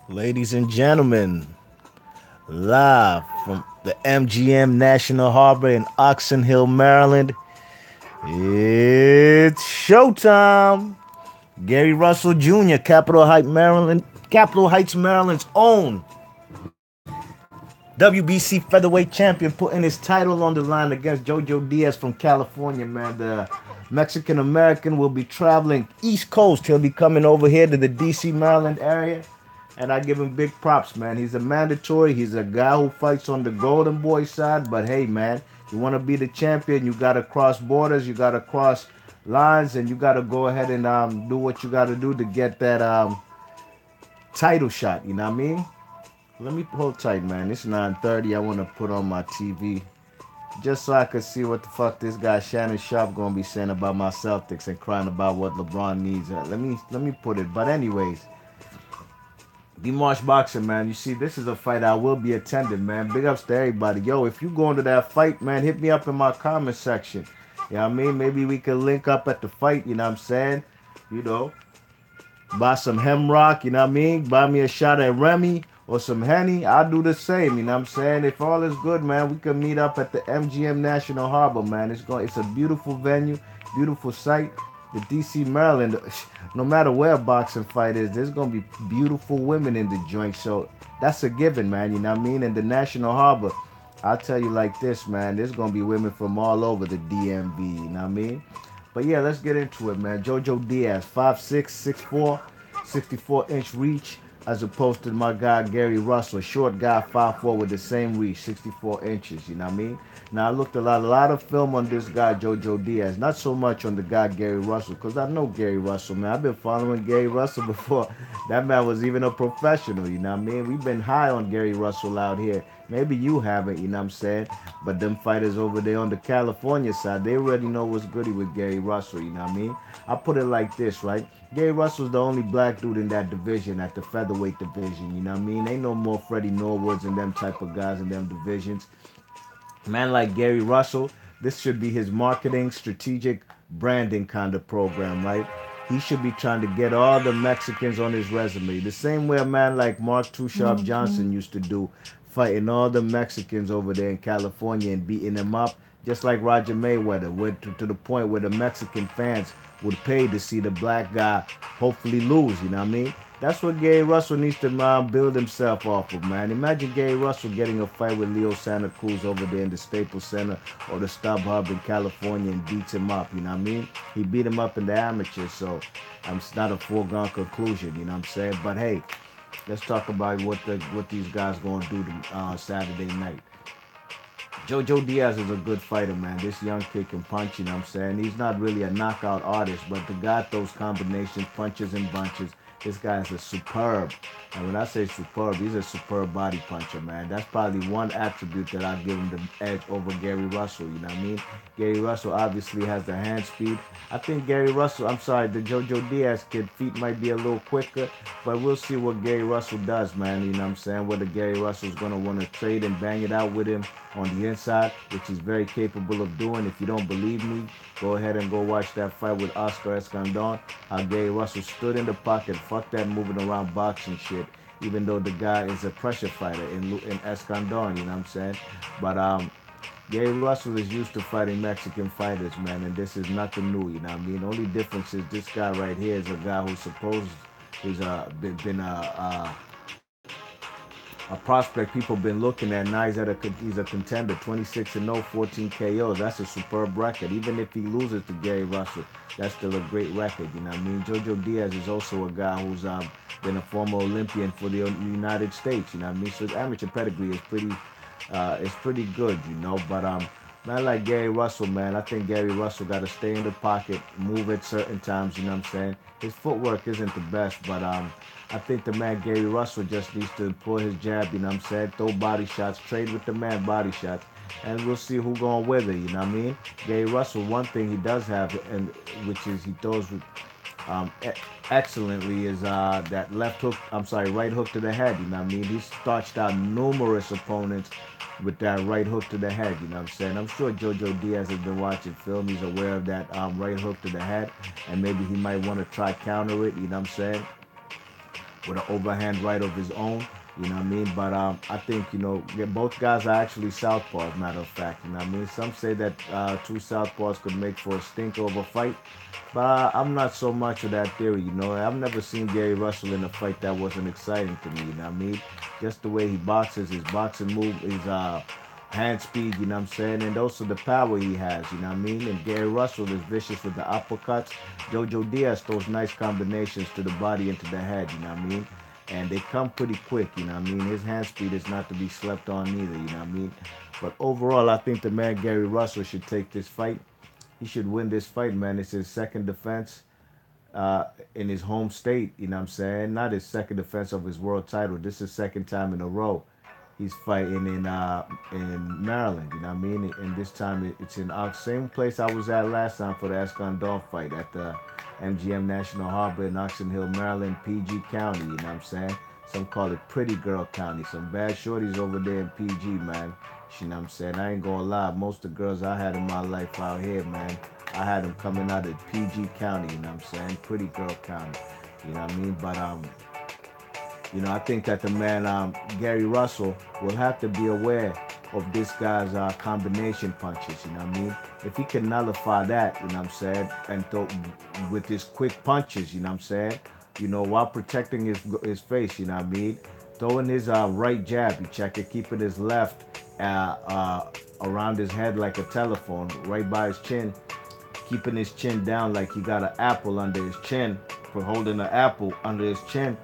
Ladies and gentlemen, live from the MGM National Harbor in Oxon Hill, Maryland, it's showtime. Gary Russell Jr., Capitol Heights, Maryland's own WBC featherweight champion, putting his title on the line against Jojo Diaz from California, man. The Mexican American will be traveling East Coast. He'll be coming over here to the DC, Maryland area. And I give him big props, man. He's a mandatory. He's a guy who fights on the Golden Boy side. But hey, man, you want to be the champion, you got to cross borders, you got to cross lines, and you got to go ahead and do what you got to do to get that title shot. You know what I mean? Let me hold tight, man. It's 9:30. I want to put on my TV just so I could see what the fuck this guy Shannon Sharp gonna be saying about my Celtics and crying about what LeBron needs. Let me put it. But anyways, D-Marsh Boxing, man. You see, this is a fight I will be attending, man. Big ups to everybody. Yo, if you going to that fight, man, hit me up in my comment section. You know what I mean? Maybe we could link up at the fight, you know what I'm saying? You know, buy some hemrock, you know what I mean? Buy me a shot at Remy or some Henny. I'll do the same, you know what I'm saying? If all is good, man, we can meet up at the MGM National Harbor, man. It's a beautiful venue, beautiful site. The DC, Maryland, no matter where a boxing fight is, there's gonna be beautiful women in the joint. So that's a given, man, you know what I mean? And the National Harbor, I'll tell you like this, man, there's gonna be women from all over the DMV, you know what I mean? But yeah, let's get into it, man. Jojo Diaz, 5'6", 6'4", 64-inch reach, as opposed to my guy Gary Russell, short guy, 5'4", with the same reach, 64 inches. You know what I mean? Now I looked a lot of film on this guy Jojo Diaz, not so much on the guy Gary Russell, because I know Gary Russell, man. I've been following Gary Russell before that man was even a professional. You know what I mean? We've been high on Gary Russell out here. Maybe you haven't, you know what I'm saying? But them fighters over there on the California side, they already know what's goody with Gary Russell, you know what I mean? I put it like this, right? Gary Russell's the only black dude in that division, at the featherweight division, you know what I mean? Ain't no more Freddie Norwoods and them type of guys in them divisions. Man like Gary Russell, this should be his marketing, strategic branding kind of program, right? He should be trying to get all the Mexicans on his resume. The same way a man like Mark Too Sharp Johnson used to do, fighting all the Mexicans over there in California and beating them up, just like Roger Mayweather, to the point where the Mexican fans would pay to see the black guy hopefully lose, you know what I mean? That's what Gary Russell needs to build himself off of, man. Imagine Gary Russell getting a fight with Leo Santa Cruz over there in the Staples Center or the StubHub in California and beats him up, you know what I mean? He beat him up in the amateur, so it's not a foregone conclusion, you know what I'm saying? But hey, let's talk about what these guys gonna do Saturday night. Jojo Diaz is a good fighter, man. This young kid can punch, you know what I'm saying? He's not really a knockout artist, but the guy throws combinations, punches and bunches. This guy is a superb. And when I say superb, he's a superb body puncher, man. That's probably one attribute that I give him the edge over Gary Russell, you know what I mean? Gary Russell obviously has the hand speed. I think the Jojo Diaz kid, feet might be a little quicker, but we'll see what Gary Russell does, man. You know what I'm saying? Whether Gary Russell's going to want to trade and bang it out with him on the inside, which he's very capable of doing. If you don't believe me, go ahead and go watch that fight with Oscar Escandon. How Gary Russell stood in the pocket, fuck that moving around boxing shit. Even though the guy is a pressure fighter in Escandon, you know what I'm saying? But Gary Russell is used to fighting Mexican fighters, man, and this is nothing new. You know what I mean? The only difference is this guy right here is a guy who's supposed he's been a prospect people been looking at. Now he's a contender, 26-0, 14 KOs. That's a superb record. Even if he loses to Gary Russell, that's still a great record. You know what I mean? Jojo Diaz is also a guy who's been a former Olympian for the United States. You know what I mean? So his amateur pedigree is pretty good, you know. But man like Gary Russell, man, I think Gary Russell got to stay in the pocket, move at certain times. You know what I'm saying? His footwork isn't the best, but I think the man Gary Russell just needs to employ his jab. You know what I'm saying? Throw body shots, trade with the man body shots, and we'll see who going with it. You know what I mean? Gary Russell, one thing he does have, and which is he throws with um, e- excellently is that left hook. I'm sorry, right hook to the head. You know what I mean? He's starched out numerous opponents with that right hook to the head. You know what I'm saying? I'm sure Jojo Diaz has been watching film. He's aware of that right hook to the head, and maybe he might want to try counter it. You know what I'm saying? with an overhand right of his own. You know what I mean? But I think, both guys are actually southpaws, matter of fact. You know what I mean? Some say that two southpaws could make for a stinker of a fight. But I'm not so much of that theory, I've never seen Gary Russell in a fight that wasn't exciting to me, you know what I mean? Just the way he boxes, his boxing move, his hand speed, you know what I'm saying? And also the power he has, you know what I mean? And Gary Russell is vicious with the uppercuts. Jojo Diaz throws nice combinations to the body and to the head, you know what I mean? And they come pretty quick, you know what I mean? His hand speed is not to be slept on either, you know what I mean? But overall, I think the man Gary Russell should take this fight. He should win this fight, man. It's his second defense in his home state, you know what I'm saying? Not his second defense of his world title. This is second time in a row he's fighting in Maryland, you know what I mean? And this time it's in the same place I was at last time for the Escondon fight at the MGM National Harbor in Oxon Hill, Maryland, PG County, you know what I'm saying? Some call it Pretty Girl County. Some bad shorties over there in PG, man. You know what I'm saying? I ain't gonna lie. Most of the girls I had in my life out here, man, I had them coming out of PG County, you know what I'm saying? Pretty Girl County, you know what I mean? But I think that the man Gary Russell will have to be aware of this guy's combination punches. You know what I mean? If he can nullify that, you know what I'm saying, and throw with his quick punches, you know what I'm saying, while protecting his face, you know what I mean, throwing his right jab, you check it, keeping his left around his head like a telephone, right by his chin, keeping his chin down like he got an apple under his chin, for holding an apple under his chin.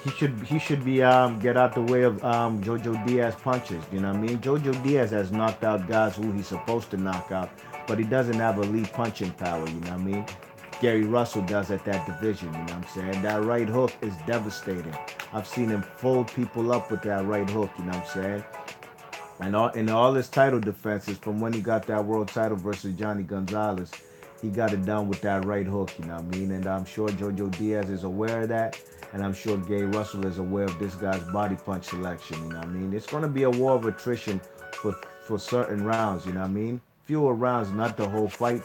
He should be get out the way of Jojo Diaz punches. You know what I mean? Jojo Diaz has knocked out guys who he's supposed to knock out, but he doesn't have elite punching power. You know what I mean? Gary Russell does at that division. You know what I'm saying? That right hook is devastating. I've seen him fold people up with that right hook. You know what I'm saying? And in all his title defenses, from when he got that world title versus Johnny Gonzalez, he got it done with that right hook, you know what I mean? And I'm sure Jojo Diaz is aware of that. And I'm sure Gary Russell is aware of this guy's body punch selection, you know what I mean? It's going to be a war of attrition for certain rounds, you know what I mean? Fewer rounds, not the whole fight.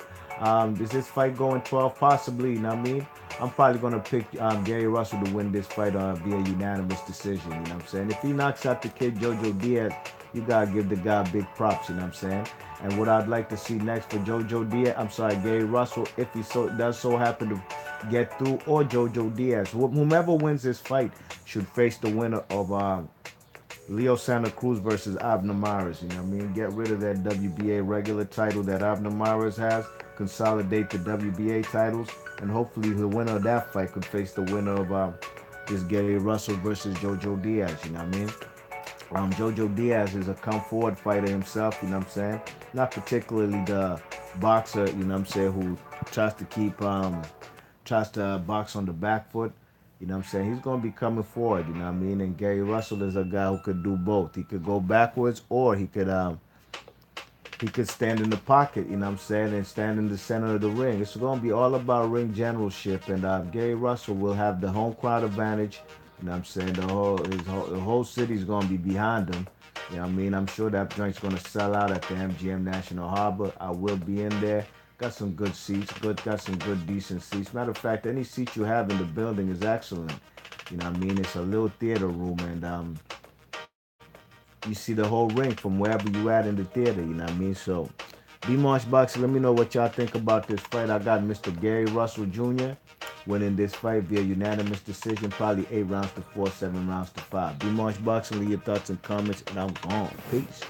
Is this fight going 12? Possibly, you know what I mean? I'm probably going to pick Gary Russell to win this fight via unanimous decision, you know what I'm saying? If he knocks out the kid Jojo Diaz, you got to give the guy big props, you know what I'm saying? And what I'd like to see next for Gary Russell, if he does so happen to get through, or Jojo Diaz, whomever wins this fight should face the winner of Leo Santa Cruz versus Abner Mares. You know what I mean? Get rid of that WBA regular title that Abner Mares has, consolidate the WBA titles, and hopefully the winner of that fight could face the winner of this Gary Russell versus Jojo Diaz. You know what I mean? Jojo Diaz is a come forward fighter himself, you know what I'm saying? Not particularly the boxer, you know what I'm saying, who tries to box on the back foot. You know what I'm saying? He's going to be coming forward, you know what I mean? And Gary Russell is a guy who could do both. He could go backwards, or he could stand in the pocket, you know what I'm saying, and stand in the center of the ring. It's going to be all about ring generalship, and Gary Russell will have the home crowd advantage. You know what I'm saying? The whole city's going to be behind him. You know what I mean? I'm sure that joint's going to sell out at the MGM National Harbor. I will be in there. Got some good seats. Got some good, decent seats. Matter of fact, any seat you have in the building is excellent. You know what I mean? It's a little theater room, and you see the whole ring from wherever you at in the theater. You know what I mean? So, B-Marsh Boxing, let me know what y'all think about this fight. I got Mr. Gary Russell Jr. winning this fight via unanimous decision, probably 8 rounds to 4, 7 rounds to 5. B-Marsh Boxing, leave your thoughts and comments, and I'm gone. Peace.